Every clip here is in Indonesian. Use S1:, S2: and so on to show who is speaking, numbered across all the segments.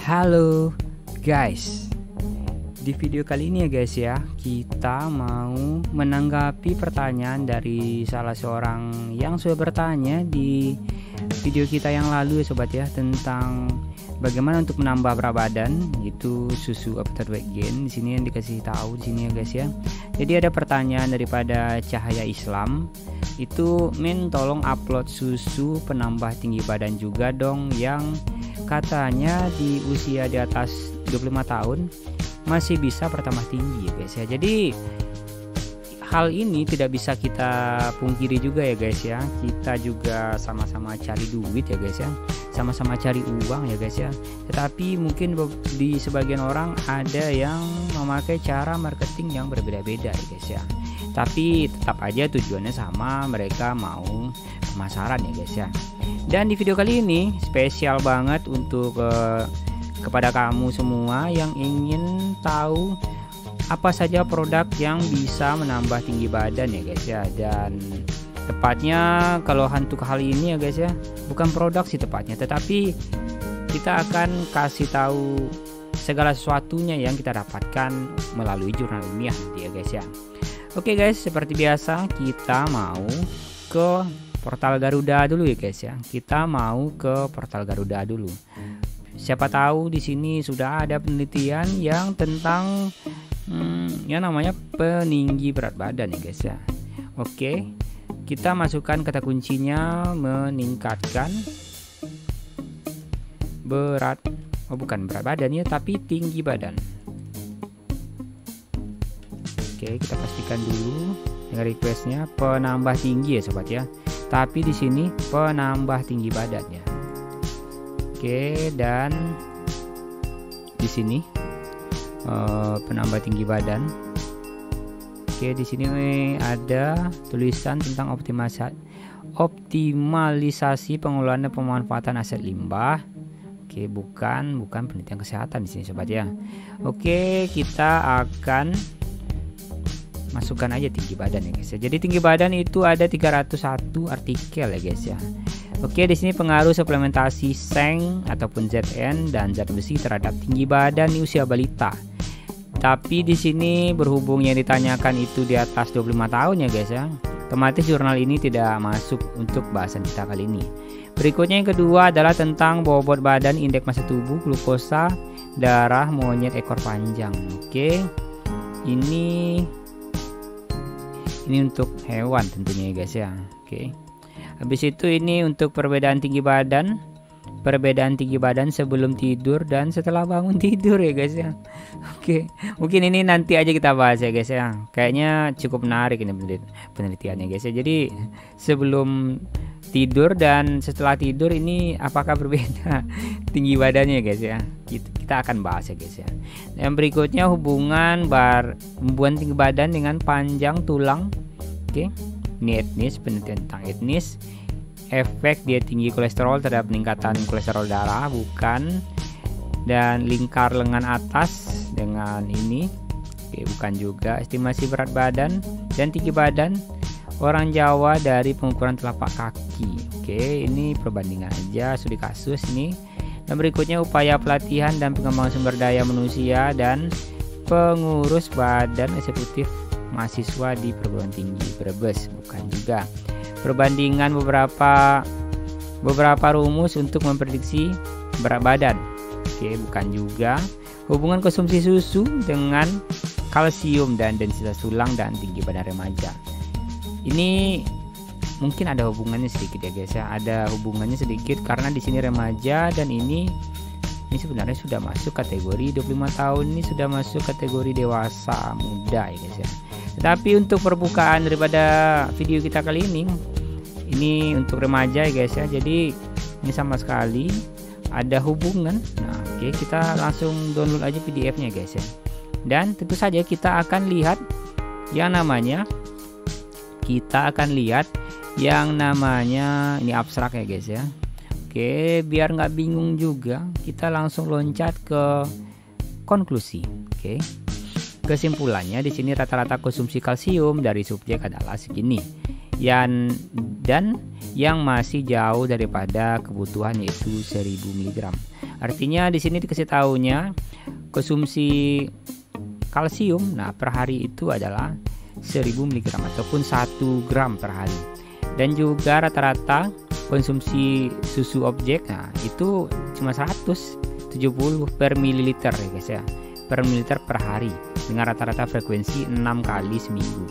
S1: Halo guys, di video kali ini ya guys ya, kita mau menanggapi pertanyaan dari salah seorang yang sudah bertanya di video kita yang lalu ya sobat ya, tentang bagaimana untuk menambah berat badan itu susu appetite weight gain. Di sini yang dikasih tahu di sini ya guys ya. Jadi ada pertanyaan daripada Cahaya Islam, itu Min tolong upload susu penambah tinggi badan juga dong, yang katanya di usia di atas 25 tahun masih bisa bertambah tinggi ya guys ya. Jadi hal ini tidak bisa kita pungkiri juga ya guys ya, kita juga sama-sama cari duit ya guys ya, sama-sama cari uang ya guys ya. Tetapi mungkin di sebagian orang ada yang memakai cara marketing yang berbeda-beda ya guys ya, tapi tetap aja tujuannya sama, mereka mau pemasaran ya guys ya. Dan di video kali ini spesial banget untuk kepada kamu semua yang ingin tahu apa saja produk yang bisa menambah tinggi badan ya guys ya. Dan tepatnya kalau untuk hal ini ya guys ya, bukan produk sih tepatnya, tetapi kita akan kasih tahu segala sesuatunya yang kita dapatkan melalui jurnal ilmiah nanti ya guys ya. Oke guys, seperti biasa kita mau ke portal Garuda dulu ya guys ya. Kita mau ke portal Garuda dulu. Siapa tahu di sini sudah ada penelitian yang tentang yang namanya peninggi berat badan ya guys ya. Oke, kita masukkan kata kuncinya meningkatkan bukan berat badannya tapi tinggi badan. Oke, kita pastikan dulu dengan requestnya penambah tinggi ya sobat ya, tapi di sini penambah tinggi badannya. Oke, dan di sini penambah tinggi badan. Oke, di sini ada tulisan tentang optimalisasi pengelolaan dan pemanfaatan aset limbah. Oke, bukan penelitian kesehatan di sini sobat ya. Oke, kita akan masukkan aja tinggi badan ya guys ya. Jadi tinggi badan itu ada 301 artikel ya guys ya. Oke, di sini pengaruh suplementasi seng ataupun ZN dan zat besi terhadap tinggi badan di usia balita. Tapi di sini berhubung yang ditanyakan itu di atas 25 tahun ya guys ya, otomatis jurnal ini tidak masuk untuk bahasan kita kali ini. Berikutnya yang kedua adalah tentang bobot badan, indeks massa tubuh, glukosa darah monyet ekor panjang. Oke, ini untuk hewan tentunya ya guys ya. Oke, habis itu ini untuk perbedaan tinggi badan sebelum tidur dan setelah bangun tidur ya guys ya. Oke, mungkin ini nanti aja kita bahas ya guys ya, kayaknya cukup menarik ini penelitiannya guys ya. Jadi sebelum tidur dan setelah tidur ini apakah berbeda tinggi badannya ya guys ya, kita akan bahas ya guys ya. Dan berikutnya hubungan tinggi badan dengan panjang tulang. Oke, ini etnis, penelitian tentang etnis. Efek diet tinggi kolesterol terhadap peningkatan kolesterol darah, bukan. Dan lingkar lengan atas dengan ini. Oke, bukan juga. Estimasi berat badan dan tinggi badan orang Jawa dari pengukuran telapak kaki. Oke, ini perbandingan aja studi kasus nih. Dan berikutnya upaya pelatihan dan pengembangan sumber daya manusia dan pengurus badan eksekutif mahasiswa di perguruan tinggi Brebes, bukan juga. Perbandingan beberapa rumus untuk memprediksi berat badan. Oke, bukan juga. Hubungan konsumsi susu dengan kalsium dan densitas tulang dan tinggi badan remaja. Ini mungkin ada hubungannya sedikit ya guys ya. Ada hubungannya sedikit karena di sini remaja dan ini sebenarnya sudah masuk kategori 25 tahun, ini sudah masuk kategori dewasa muda ya guys ya. Tetapi untuk perbukaan daripada video kita kali ini untuk remaja ya guys ya. Jadi ini sama sekali ada hubungan. Nah, oke, kita langsung download aja PDF-nya guys ya. Dan tentu saja kita akan lihat yang namanya ini abstrak ya guys ya. Oke, biar nggak bingung juga, kita langsung loncat ke konklusi. Oke. Kesimpulannya di sini rata-rata konsumsi kalsium dari subjek adalah segini. Dan yang masih jauh daripada kebutuhan yaitu 1000 mg. Artinya di sini dikasih tahunya konsumsi kalsium per hari itu adalah 1000 mg ataupun 1 gram per hari. Dan juga rata-rata konsumsi susu objek itu cuma 170 per mililiter ya guys ya, per mililiter per hari, dengan rata-rata frekuensi 6 kali seminggu.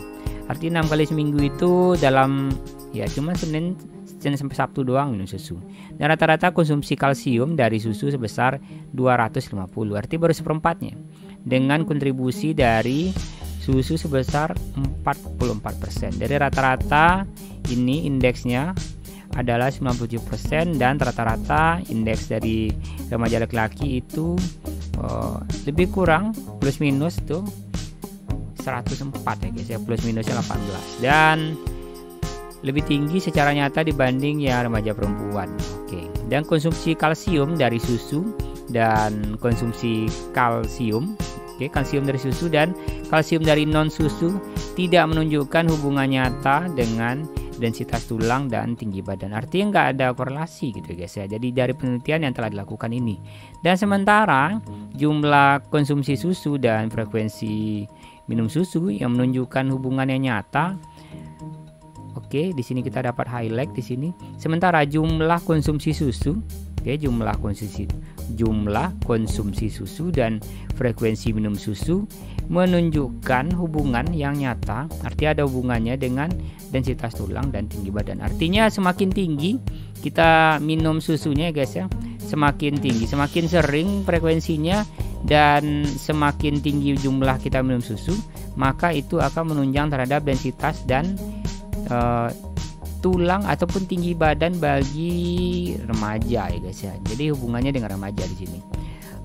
S1: Artinya 6 kali seminggu itu dalam ya cuma Senin sampai Sabtu doang minum susu. Dan rata-rata konsumsi kalsium dari susu sebesar 250, artinya baru seperempatnya, dengan kontribusi dari susu sebesar 44%. Dari rata-rata ini indeksnya adalah 97%, dan rata-rata indeks dari remaja laki-laki itu lebih kurang plus minus tuh 104 ya guys ya, plus minusnya 18, dan lebih tinggi secara nyata dibanding ya remaja perempuan. Oke. Dan konsumsi kalsium dari susu dan konsumsi kalsium, kalsium dari susu dan kalsium dari non susu tidak menunjukkan hubungan nyata dengan densitas tulang dan tinggi badan. Artinya nggak ada korelasi gitu guys ya. Jadi dari penelitian yang telah dilakukan ini. Dan sementara jumlah konsumsi susu dan frekuensi minum susu yang menunjukkan hubungan yang nyata. Oke, di sini kita dapat highlight di sini. Sementara jumlah konsumsi susu, jumlah konsumsi susu dan frekuensi minum susu menunjukkan hubungan yang nyata. Artinya ada hubungannya dengan densitas tulang dan tinggi badan. Artinya semakin tinggi kita minum susunya guys ya, semakin tinggi, semakin sering frekuensinya dan semakin tinggi jumlah kita minum susu, maka itu akan menunjang terhadap densitas dan tulang ataupun tinggi badan bagi remaja ya guys ya. Jadi hubungannya dengan remaja di sini.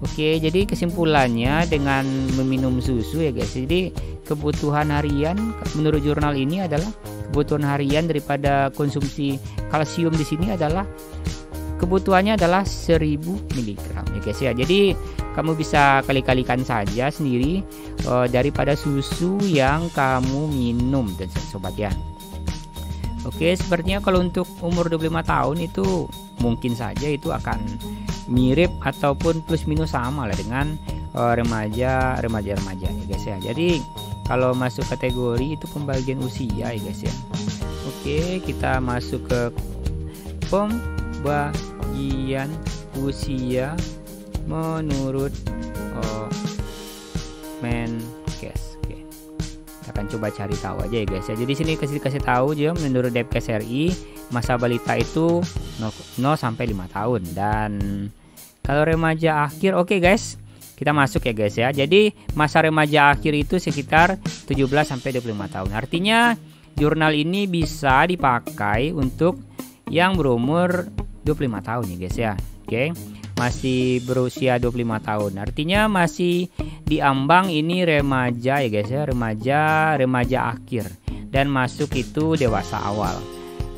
S1: Oke, jadi kesimpulannya dengan meminum susu ya guys. Jadi kebutuhan harian menurut jurnal ini adalah kebutuhan harian daripada konsumsi kalsium di sini adalah kebutuhannya adalah 1000 mg ya guys ya. Jadi kamu bisa kali-kalikan saja sendiri daripada susu yang kamu minum dan sobat ya. Oke, sepertinya kalau untuk umur 25 tahun itu mungkin saja itu akan mirip ataupun plus minus sama lah dengan remaja ya guys ya. Jadi kalau masuk kategori itu pembagian usia ya guys ya. Oke, kita masuk ke pembagian usia menurut Menkes. Akan coba cari tahu aja ya guys ya. Jadi sini kasih tahu juga menurut Depkes RI masa balita itu 0 sampai 5 tahun, dan kalau remaja akhir guys, kita masuk ya guys ya. Jadi masa remaja akhir itu sekitar 17 sampai 25 tahun. Artinya jurnal ini bisa dipakai untuk yang berumur 25 tahun ya guys ya. Oke. Masih berusia 25 tahun. Artinya masih diambang ini remaja ya guys ya, remaja akhir, dan masuk itu dewasa awal.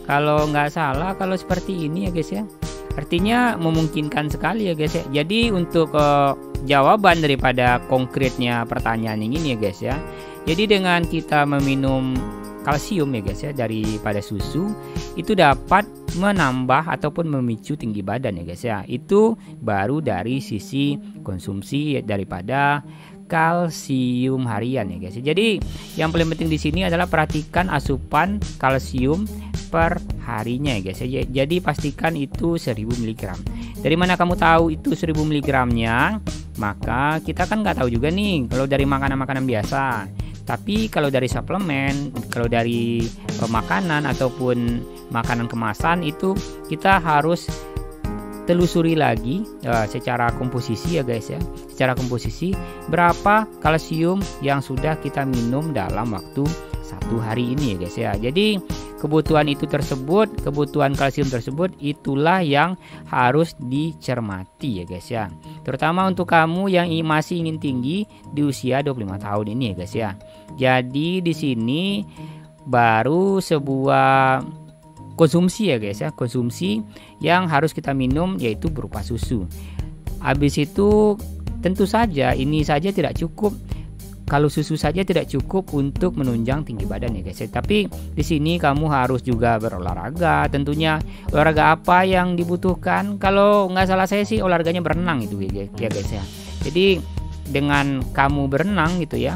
S1: Kalau nggak salah kalau seperti ini ya guys ya. Artinya memungkinkan sekali ya guys ya. Jadi untuk jawaban daripada konkretnya pertanyaan ini ya guys ya. Jadi dengan kita meminum kalsium ya guys ya daripada susu, itu dapat menambah ataupun memicu tinggi badan ya guys ya. Itu baru dari sisi konsumsi daripada kalsium harian ya guys. Jadi yang paling penting di sini adalah perhatikan asupan kalsium per harinya ya guys ya. Jadi pastikan itu 1000 mg. Dari mana kamu tahu itu 1000 mg-nya? Maka kita kan nggak tahu juga nih kalau dari makanan-makanan biasa. Tapi kalau dari suplemen, kalau dari makanan ataupun makanan kemasan itu kita harus telusuri lagi secara komposisi ya guys ya. Secara komposisi berapa kalsium yang sudah kita minum dalam waktu 1 hari ini ya guys ya. Jadi kebutuhan kebutuhan kalsium tersebut itulah yang harus dicermati ya guys ya. Terutama untuk kamu yang masih ingin tinggi di usia 25 tahun ini ya guys ya. Jadi di sini baru sebuah konsumsi ya guys ya, konsumsi yang harus kita minum yaitu berupa susu. Habis itu tentu saja ini saja tidak cukup. kalau susu saja tidak cukup untuk menunjang tinggi badan ya guys. Tapi di sini kamu harus juga berolahraga. Tentunya olahraga apa yang dibutuhkan? Kalau nggak salah saya sih olahraganya berenang itu ya guys ya. Jadi dengan kamu berenang gitu ya,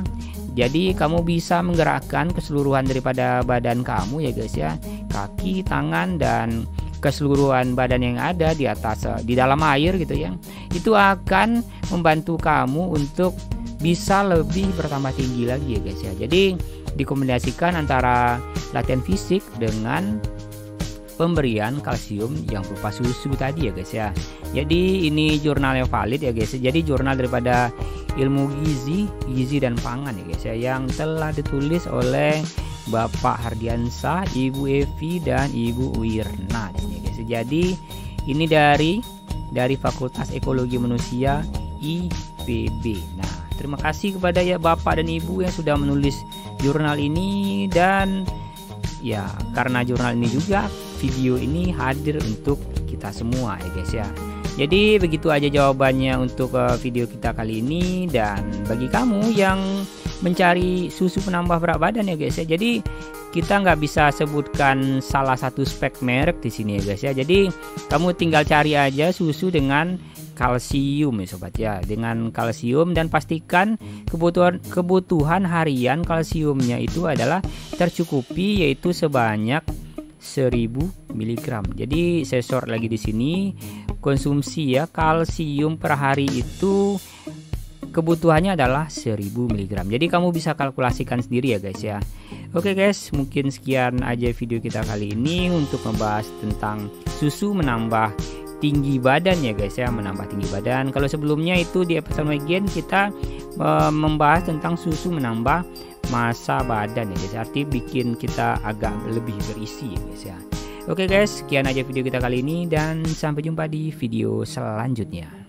S1: jadi kamu bisa menggerakkan keseluruhan daripada badan kamu ya guys ya, kaki, tangan, dan keseluruhan badan yang ada di atas di dalam air gitu ya. Itu akan membantu kamu untuk bisa lebih bertambah tinggi lagi ya guys ya. Jadi dikombinasikan antara latihan fisik dengan pemberian kalsium yang berupa susu tadi ya guys ya. Jadi ini jurnal yang valid ya guys. Jadi jurnal daripada ilmu gizi dan pangan ya guys ya, yang telah ditulis oleh Bapak Hardiansah, Ibu Evi, dan Ibu Wirna di sini guys. Jadi ini dari Fakultas Ekologi Manusia IPB. Nah, terima kasih kepada ya Bapak dan Ibu yang sudah menulis jurnal ini, dan ya karena jurnal ini juga video ini hadir untuk kita semua ya guys ya. Jadi begitu aja jawabannya untuk video kita kali ini. Dan bagi kamu yang mencari susu penambah berat badan ya guys ya, jadi kita nggak bisa sebutkan salah satu spek merek di sini ya guys ya. Jadi kamu tinggal cari aja susu dengan kalsium ya sobat ya, dengan kalsium, dan pastikan kebutuhan harian kalsiumnya itu adalah tercukupi, yaitu sebanyak 1000 mg. Jadi saya short lagi di sini, konsumsi ya kalsium per hari itu kebutuhannya adalah 1000 mg. Jadi kamu bisa kalkulasikan sendiri ya guys ya. Oke guys, mungkin sekian aja video kita kali ini untuk membahas tentang susu menambah tinggi badan ya guys ya, menambah tinggi badan. Kalau sebelumnya itu di episode bagian kita membahas tentang susu menambah massa badan ya guys, arti bikin kita agak lebih berisi ya guys ya. Oke guys, sekian aja video kita kali ini, dan sampai jumpa di video selanjutnya.